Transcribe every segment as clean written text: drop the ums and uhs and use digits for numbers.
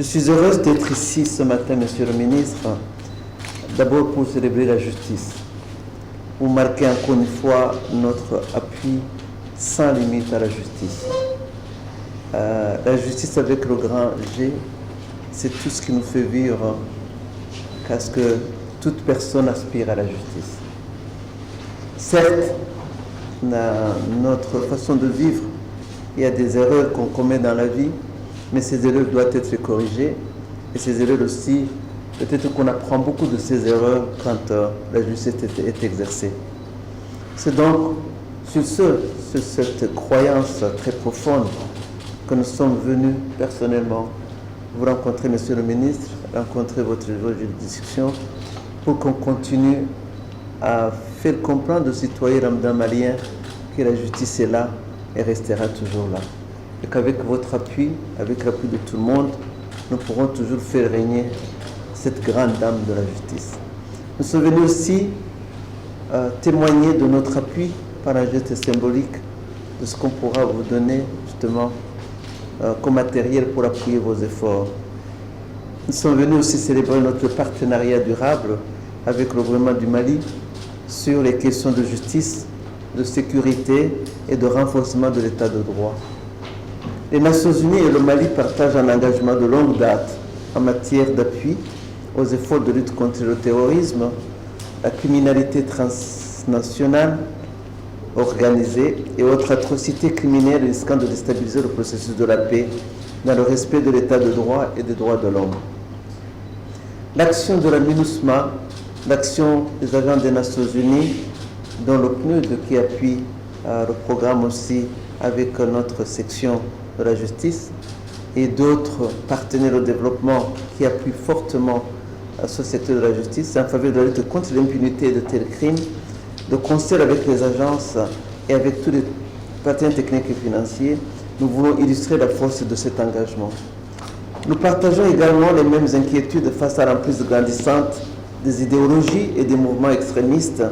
Je suis heureuse d'être ici ce matin, Monsieur le Ministre, d'abord pour célébrer la justice, pour marquer encore une fois notre appui sans limite à la justice. La justice avec le grand G, c'est tout ce qui nous fait vivre, parce que toute personne aspire à la justice. Certes, dans notre façon de vivre, il y a des erreurs qu'on commet dans la vie, mais ces erreurs doivent être corrigées. Et ces erreurs aussi, peut-être qu'on apprend beaucoup de ces erreurs quand la justice est exercée. C'est donc sur cette croyance très profonde que nous sommes venus personnellement vous rencontrer, Monsieur le Ministre, rencontrer votre juridiction pour qu'on continue à faire comprendre aux citoyens lambda maliens que la justice est là et restera toujours là. Et qu'avec votre appui, avec l'appui de tout le monde, nous pourrons toujours faire régner cette grande dame de la justice. Nous sommes venus aussi témoigner de notre appui par un geste symbolique de ce qu'on pourra vous donner justement comme matériel pour appuyer vos efforts. Nous sommes venus aussi célébrer notre partenariat durable avec le gouvernement du Mali sur les questions de justice, de sécurité et de renforcement de l'état de droit. Les Nations Unies et le Mali partagent un engagement de longue date en matière d'appui aux efforts de lutte contre le terrorisme, la criminalité transnationale organisée et autres atrocités criminelles risquant de déstabiliser le processus de la paix dans le respect de l'état de droit et des droits de l'homme. L'action de la MINUSMA, l'action des agents des Nations Unies, dont le PNUD qui appuie le programme aussi avec notre section de la justice, et d'autres partenaires au développement qui appuient fortement ce secteur de la justice en faveur de la lutte contre l'impunité de tels crimes, de concert avec les agences et avec tous les partenaires techniques et financiers, nous voulons illustrer la force de cet engagement. Nous partageons également les mêmes inquiétudes face à l'emprise grandissante des idéologies et des mouvements extrémistes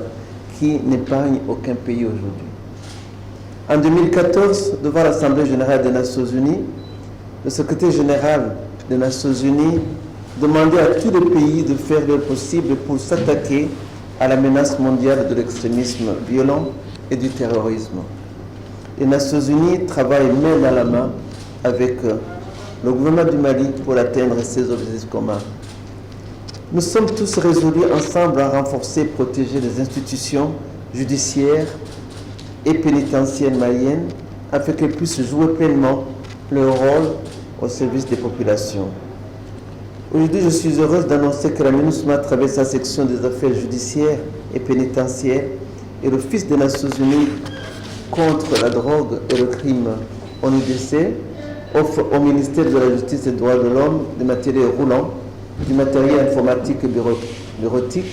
qui n'épargnent aucun pays aujourd'hui. En 2014, devant l'Assemblée générale des Nations Unies, le secrétaire général des Nations Unies demandait à tous les pays de faire le possible pour s'attaquer à la menace mondiale de l'extrémisme violent et du terrorisme. Les Nations Unies travaillent main dans la main avec le gouvernement du Mali pour atteindre ces objectifs communs. Nous sommes tous résolus ensemble à renforcer et protéger les institutions judiciaires et pénitentiaires maliennes afin qu'elles puissent jouer pleinement leur rôle au service des populations. Aujourd'hui, je suis heureuse d'annoncer que la MINUSMA, à travers sa section des affaires judiciaires et pénitentiaires et l'Office des Nations Unies contre la drogue et le crime ONUDC, offre au ministère de la Justice et des Droits de l'Homme des matériels roulants, du matériel informatique et bureautique,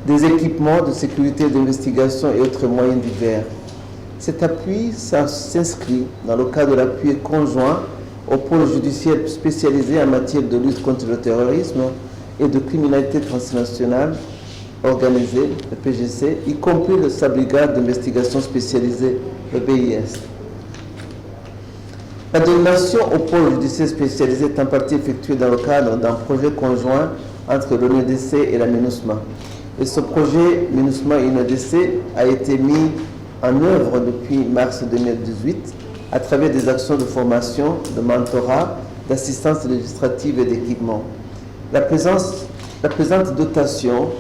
des équipements de sécurité, d'investigation et autres moyens divers. Cet appui s'inscrit dans le cadre de l'appui conjoint au pôle judiciaire spécialisé en matière de lutte contre le terrorisme et de criminalité transnationale organisée, le PGC, y compris le Brigade d'investigation spécialisée, le BIS. La donation au pôle judiciaire spécialisé est en partie effectuée dans le cadre d'un projet conjoint entre l'ONUDC et la MINUSMA. Et ce projet MINUSMA et l'ONUDC a été mis en œuvre depuis mars 2018 à travers des actions de formation, de mentorat, d'assistance législative et d'équipement. La présente dotation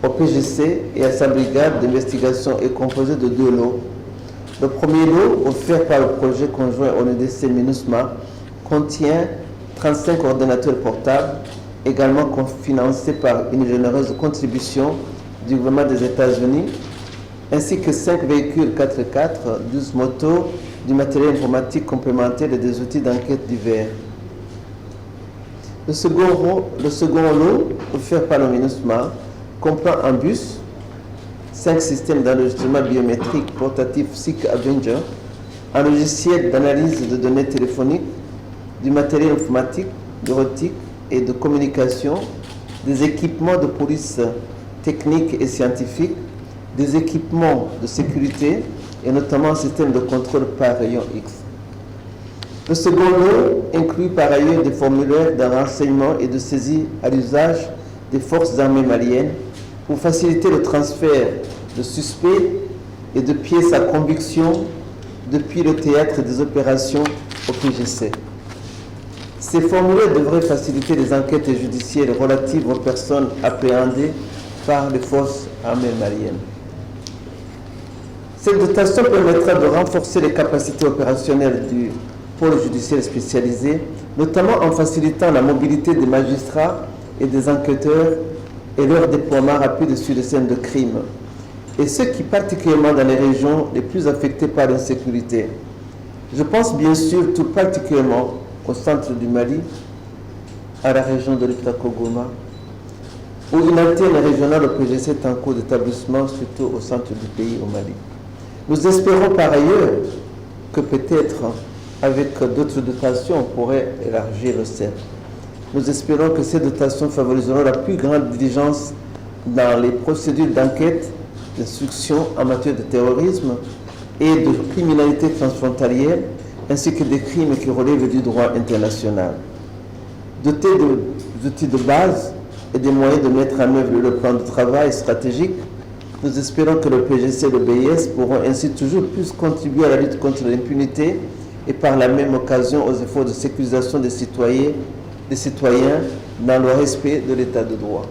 au PGC et à sa brigade d'investigation est composée de 2 lots. Le premier lot, offert par le projet conjoint ONUDC-MINUSMA, contient 35 ordinateurs portables, également financés par une généreuse contribution du gouvernement des États-Unis, ainsi que 5 véhicules 4x4, 12 motos, du matériel informatique complémentaire et des outils d'enquête divers. Le second lot, offert par le MINUSMA, comprend un bus, 5 systèmes d'enregistrement biométrique portatif SIC Avenger, un logiciel d'analyse de données téléphoniques, du matériel informatique, bureautique et de communication, des équipements de police techniques et scientifiques, des équipements de sécurité et notamment un système de contrôle par rayon X. Le second lot inclut par ailleurs des formulaires de renseignement et de saisie à l'usage des forces armées maliennes pour faciliter le transfert de suspects et de pièces à conviction depuis le théâtre des opérations au PGC. Ces formulaires devraient faciliter les enquêtes judiciaires relatives aux personnes appréhendées par les forces armées maliennes. Cette dotation permettra de renforcer les capacités opérationnelles du pôle judiciaire spécialisé, notamment en facilitant la mobilité des magistrats et des enquêteurs et leur déploiement rapide sur les scènes de crime, et ce qui particulièrement dans les régions les plus affectées par l'insécurité. Je pense bien sûr tout particulièrement au centre du Mali, à la région de l'Iptako-Goma, où une antenne régionale au PGC est en cours d'établissement, surtout au centre du pays, au Mali. Nous espérons par ailleurs que peut-être avec d'autres dotations, on pourrait élargir le cercle. Nous espérons que ces dotations favoriseront la plus grande diligence dans les procédures d'enquête, d'instruction en matière de terrorisme et de criminalité transfrontalière, ainsi que des crimes qui relèvent du droit international. Dotés d'outils de base et des moyens de mettre en œuvre le plan de travail stratégique, nous espérons que le PGC et le BIS pourront ainsi toujours plus contribuer à la lutte contre l'impunité et par la même occasion aux efforts de sécurisation des citoyens dans le respect de l'état de droit.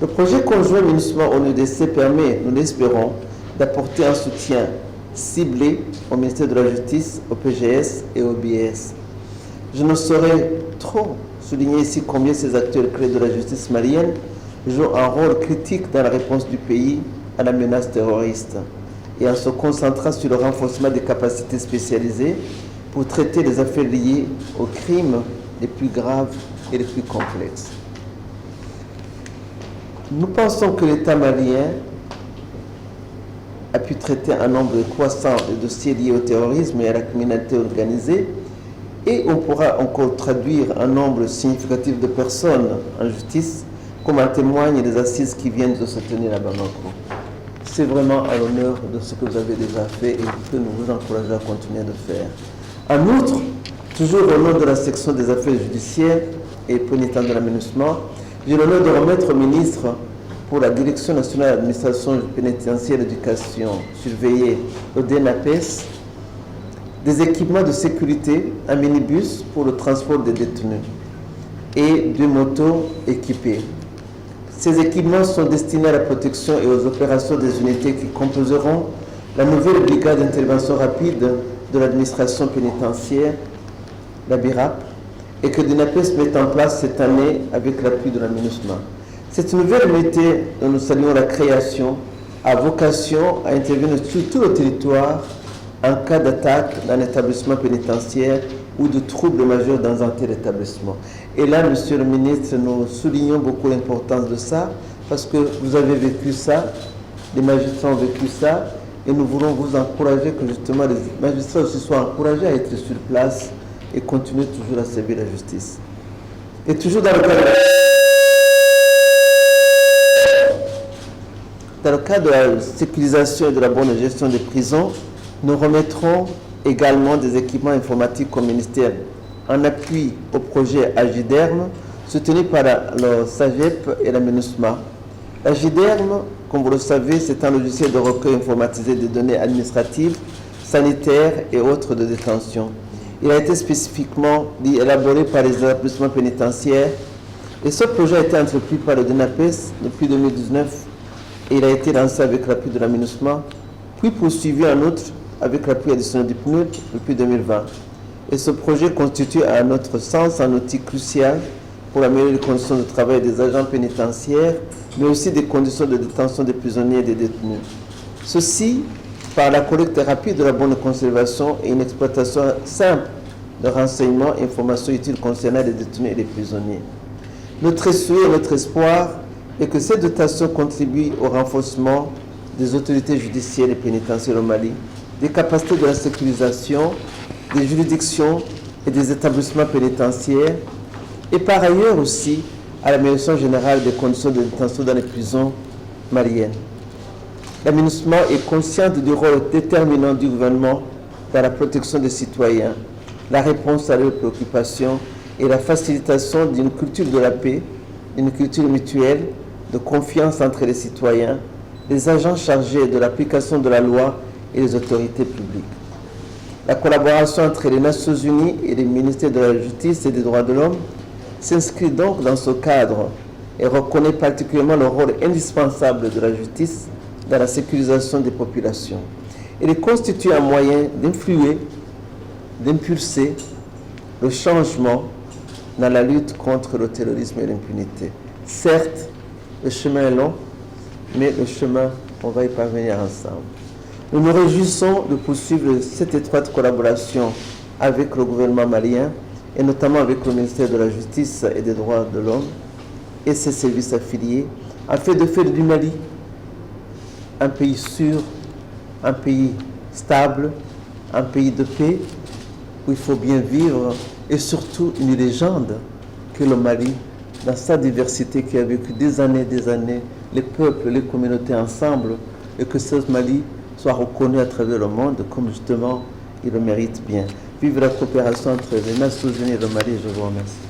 Le projet conjoint MINUSMA-ONUDC permet, nous l'espérons, d'apporter un soutien ciblé au ministère de la Justice, au PGS et au BIS. Je ne saurais trop souligner ici combien ces acteurs clés de la justice malienne jouent un rôle critique dans la réponse du pays à la menace terroriste et en se concentrant sur le renforcement des capacités spécialisées pour traiter les affaires liées aux crimes les plus graves et les plus complexes. Nous pensons que l'État malien a pu traiter un nombre croissant de dossiers liés au terrorisme et à la criminalité organisée, et on pourra encore traduire un nombre significatif de personnes en justice, comme en témoignent les assises qui viennent de se tenir à Bamako. C'est vraiment à l'honneur de ce que vous avez déjà fait et que nous vous encourageons à continuer de faire. En outre, toujours au nom de la section des affaires judiciaires et pénitentiaires de l'aménagement, j'ai l'honneur de remettre au ministre pour la Direction nationale d'administration pénitentiaire et d'éducation surveillée, au DNAPES, des équipements de sécurité, un minibus pour le transport des détenus et 2 motos équipées. Ces équipements sont destinés à la protection et aux opérations des unités qui composeront la nouvelle brigade d'intervention rapide de l'administration pénitentiaire, la BIRAP, et que DNAPES met en place cette année avec l'appui de la MINUSMA. Cette nouvelle unité dont nous saluons la création a vocation à intervenir sur tout le territoire en cas d'attaque d'un établissement pénitentiaire ou de troubles majeurs dans un tel établissement. Et là, Monsieur le ministre, nous soulignons beaucoup l'importance de ça, parce que vous avez vécu ça, les magistrats ont vécu ça, et nous voulons vous encourager que justement les magistrats aussi soient encouragés à être sur place et continuer toujours à servir la justice. Et toujours dans le cadre de la sécurisation et de la bonne gestion des prisons, nous remettrons également des équipements informatiques au ministère en appui au projet AGIDERM soutenu par le SAGEP et la MINUSMA. AGIDERM, comme vous le savez, c'est un logiciel de recueil informatisé des données administratives, sanitaires et autres de détention. Il a été spécifiquement élaboré par les établissements pénitentiaires et ce projet a été entrepris par le DNAPES depuis 2019 et il a été lancé avec l'appui de la MINUSMA, puis poursuivi en outre avec l'appui additionnel du PNUD depuis 2020. Et ce projet constitue à notre sens un outil crucial pour améliorer les conditions de travail des agents pénitentiaires, mais aussi des conditions de détention des prisonniers et des détenus. Ceci par la collecte rapide de la bonne conservation et une exploitation simple de renseignements et informations utiles concernant les détenus et les prisonniers. Notre souhait et notre espoir est que cette dotation contribue au renforcement des autorités judiciaires et pénitentiaires au Mali, des capacités de la sécurisation, des juridictions et des établissements pénitentiaires, et par ailleurs aussi à l'amélioration générale des conditions de détention dans les prisons maliennes. La MINUSMA est consciente du rôle déterminant du gouvernement dans la protection des citoyens la réponse à leurs préoccupations et la facilitation d'une culture de la paix, d'une culture mutuelle, de confiance entre les citoyens, les agents chargés de l'application de la loi et les autorités publiques. La collaboration entre les Nations Unies et les ministères de la Justice et des Droits de l'Homme s'inscrit donc dans ce cadre et reconnaît particulièrement le rôle indispensable de la justice dans la sécurisation des populations. Elle constitue un moyen d'influer, d'impulser le changement dans la lutte contre le terrorisme et l'impunité. Certes, le chemin est long, mais le chemin, on va y parvenir ensemble. Nous nous réjouissons de poursuivre cette étroite collaboration avec le gouvernement malien et notamment avec le ministère de la Justice et des Droits de l'Homme et ses services affiliés afin de faire du Mali un pays sûr, un pays stable, un pays de paix où il faut bien vivre et surtout une légende que le Mali, dans sa diversité qui a vécu des années, les peuples, les communautés ensemble, et que ce Mali soit reconnu à travers le monde comme justement il le mérite bien. Vive la coopération entre les Nations Unies et le Mali, je vous remercie.